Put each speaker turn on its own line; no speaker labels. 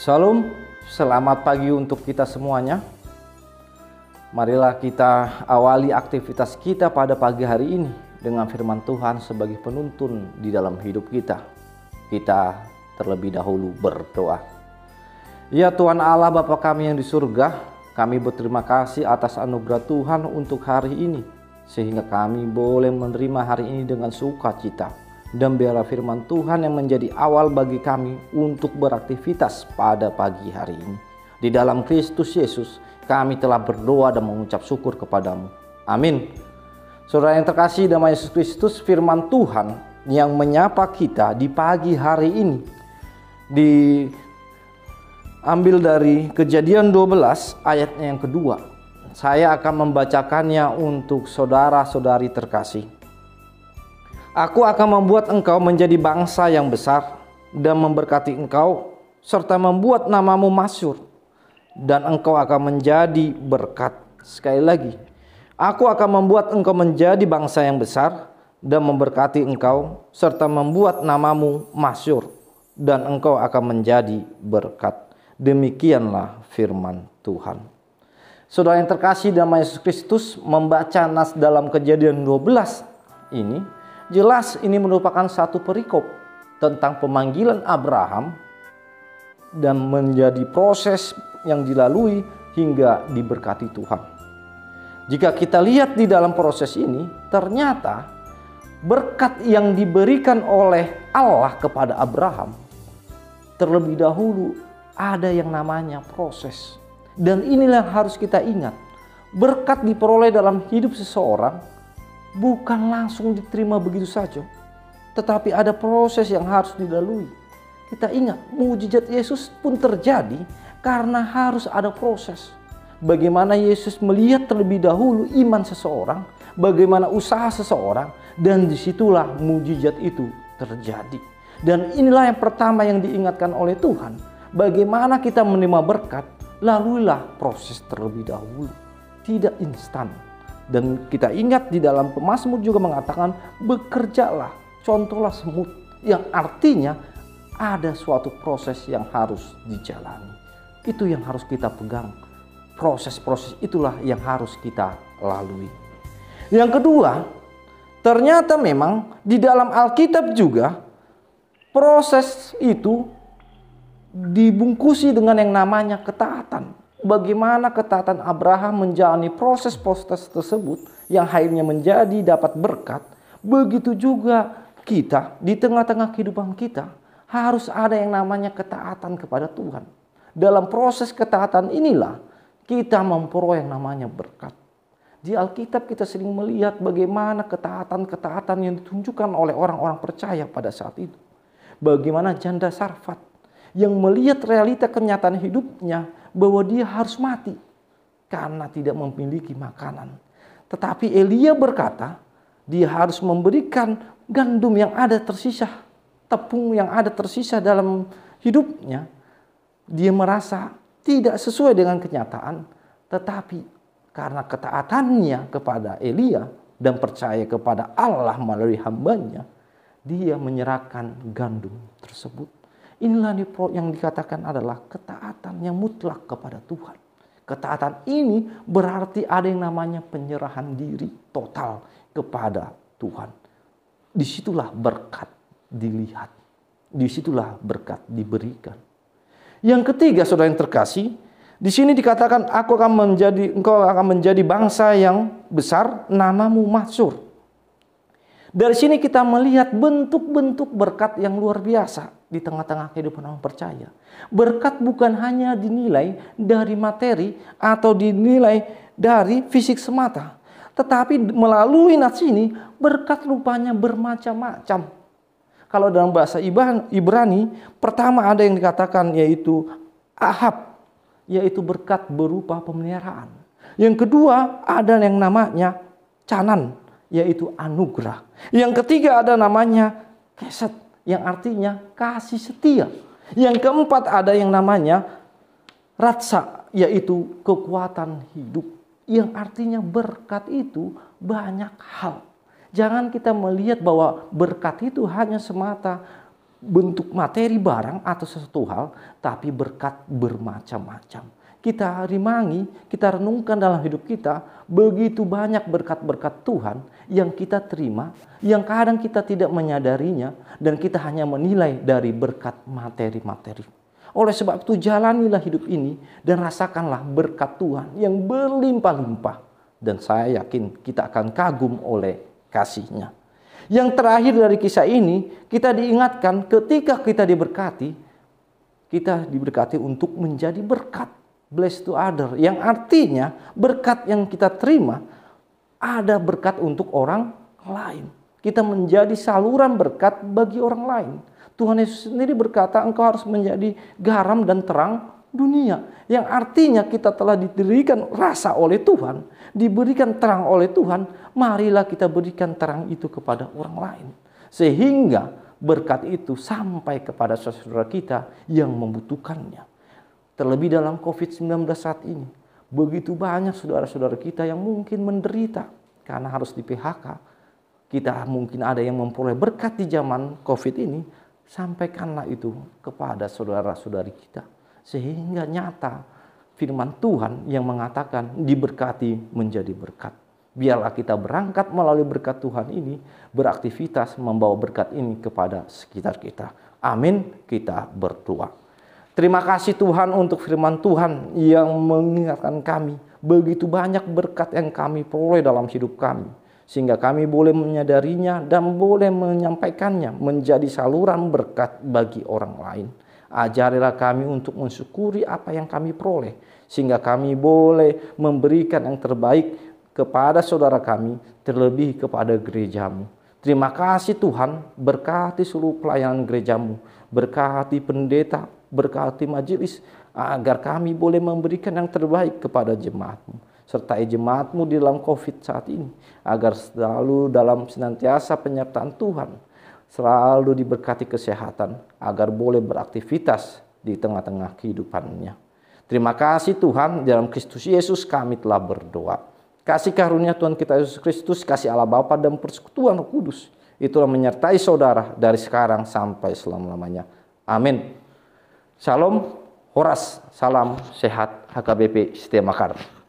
Shalom, selamat pagi untuk kita semuanya. Marilah kita awali aktivitas kita pada pagi hari ini dengan firman Tuhan sebagai penuntun di dalam hidup kita. Kita terlebih dahulu berdoa. Ya Tuhan Allah Bapa kami yang di surga, kami berterima kasih atas anugerah Tuhan untuk hari ini, sehingga kami boleh menerima hari ini dengan sukacita. Dan biarlah firman Tuhan yang menjadi awal bagi kami untuk beraktivitas pada pagi hari ini. Di dalam Kristus Yesus kami telah berdoa dan mengucap syukur kepadamu. Amin. Saudara yang terkasih dalam Yesus Kristus, firman Tuhan yang menyapa kita di pagi hari ini diambil dari Kejadian 12 ayatnya yang kedua. Saya akan membacakannya untuk saudara-saudari terkasih. Aku akan membuat engkau menjadi bangsa yang besar dan memberkati engkau, serta membuat namamu masyhur, dan engkau akan menjadi berkat. Sekali lagi, aku akan membuat engkau menjadi bangsa yang besar dan memberkati engkau, serta membuat namamu masyhur, dan engkau akan menjadi berkat. Demikianlah firman Tuhan. Saudara yang terkasih dalam Yesus Kristus, membaca nas dalam Kejadian 12 ini, jelas ini merupakan satu perikop tentang pemanggilan Abraham dan menjadi proses yang dilalui hingga diberkati Tuhan. Jika kita lihat di dalam proses ini, ternyata berkat yang diberikan oleh Allah kepada Abraham terlebih dahulu ada yang namanya proses. Dan inilah yang harus kita ingat. Berkat diperoleh dalam hidup seseorang bukan langsung diterima begitu saja, tetapi ada proses yang harus dilalui. Kita ingat, mukjizat Yesus pun terjadi karena harus ada proses. Bagaimana Yesus melihat terlebih dahulu iman seseorang, bagaimana usaha seseorang, dan disitulah mukjizat itu terjadi. Dan inilah yang pertama yang diingatkan oleh Tuhan. Bagaimana kita menerima berkat, laluilah proses terlebih dahulu, tidak instan. Dan kita ingat di dalam Pemazmur juga mengatakan bekerjalah, contohlah semut, yang artinya ada suatu proses yang harus dijalani. Itu yang harus kita pegang. Proses-proses itulah yang harus kita lalui. Yang kedua, ternyata memang di dalam Alkitab juga proses itu dibungkusi dengan yang namanya ketaatan. Bagaimana ketaatan Abraham menjalani proses-proses tersebut yang akhirnya menjadi dapat berkat. Begitu juga kita di tengah-tengah kehidupan kita harus ada yang namanya ketaatan kepada Tuhan. Dalam proses ketaatan inilah kita memperoleh yang namanya berkat. Di Alkitab kita sering melihat bagaimana ketaatan-ketaatan yang ditunjukkan oleh orang-orang percaya pada saat itu. Bagaimana janda Sarfat yang melihat realita kenyataan hidupnya bahwa dia harus mati karena tidak memiliki makanan. Tetapi Elia berkata, dia harus memberikan gandum yang ada tersisa, tepung yang ada tersisa dalam hidupnya. Dia merasa tidak sesuai dengan kenyataan, tetapi karena ketaatannya kepada Elia dan percaya kepada Allah melalui hambanya, dia menyerahkan gandum tersebut. Inilah yang dikatakan adalah ketaatan yang mutlak kepada Tuhan. Ketaatan ini berarti ada yang namanya penyerahan diri total kepada Tuhan. Disitulah berkat dilihat. Disitulah berkat diberikan. Yang ketiga, saudara yang terkasih, di sini dikatakan engkau akan menjadi bangsa yang besar, namamu masyhur. Dari sini kita melihat bentuk-bentuk berkat yang luar biasa di tengah-tengah kehidupan orang percaya. Berkat bukan hanya dinilai dari materi atau dinilai dari fisik semata. Tetapi melalui nas ini berkat rupanya bermacam-macam. Kalau dalam bahasa Ibrani, pertama ada yang dikatakan yaitu ahab, yaitu berkat berupa pemeliharaan. Yang kedua ada yang namanya canan, yaitu anugerah. Yang ketiga ada namanya keset, yang artinya kasih setia. Yang keempat ada yang namanya ratsa, yaitu kekuatan hidup. Yang artinya berkat itu banyak hal. Jangan kita melihat bahwa berkat itu hanya semata bentuk materi barang atau sesuatu hal, tapi berkat bermacam-macam. Kita rimangi, kita renungkan dalam hidup kita, begitu banyak berkat-berkat Tuhan yang kita terima, yang kadang kita tidak menyadarinya, dan kita hanya menilai dari berkat materi-materi. Oleh sebab itu jalanilah hidup ini dan rasakanlah berkat Tuhan yang berlimpah-limpah. Dan saya yakin kita akan kagum oleh kasih-Nya. Yang terakhir dari kisah ini, kita diingatkan ketika kita diberkati untuk menjadi berkat. Blessed to other. Yang artinya berkat yang kita terima, ada berkat untuk orang lain. Kita menjadi saluran berkat bagi orang lain. Tuhan Yesus sendiri berkata, engkau harus menjadi garam dan terang dunia. Yang artinya kita telah diberikan rasa oleh Tuhan, diberikan terang oleh Tuhan, marilah kita berikan terang itu kepada orang lain. Sehingga berkat itu sampai kepada saudara kita yang membutuhkannya. Terlebih dalam COVID-19 saat ini, begitu banyak saudara-saudara kita yang mungkin menderita karena harus di PHK. Kita mungkin ada yang memperoleh berkat di zaman COVID ini, sampaikanlah itu kepada saudara-saudari kita. Sehingga nyata firman Tuhan yang mengatakan diberkati menjadi berkat. Biarlah kita berangkat melalui berkat Tuhan ini, beraktivitas membawa berkat ini kepada sekitar kita. Amin. Kita berdoa. Terima kasih Tuhan untuk firman Tuhan yang mengingatkan kami. Begitu banyak berkat yang kami peroleh dalam hidup kami. Sehingga kami boleh menyadarinya dan boleh menyampaikannya menjadi saluran berkat bagi orang lain. Ajarilah kami untuk mensyukuri apa yang kami peroleh. Sehingga kami boleh memberikan yang terbaik kepada saudara kami, terlebih kepada gerejamu. Terima kasih Tuhan, berkati seluruh pelayanan gerejamu. Berkati pendeta, berkati majelis, agar kami boleh memberikan yang terbaik kepada jemaatmu. Sertai jemaatmu di dalam COVID saat ini, agar selalu dalam senantiasa penyertaan Tuhan. Selalu diberkati kesehatan agar boleh beraktivitas di tengah-tengah kehidupannya. Terima kasih Tuhan, dalam Kristus Yesus kami telah berdoa. Kasih karunia Tuhan kita Yesus Kristus, kasih Allah Bapa dan persekutuan Roh Kudus, itulah menyertai saudara dari sekarang sampai selama-lamanya. Amin. Shalom, Horas, salam sehat HKBP Setia Makassar.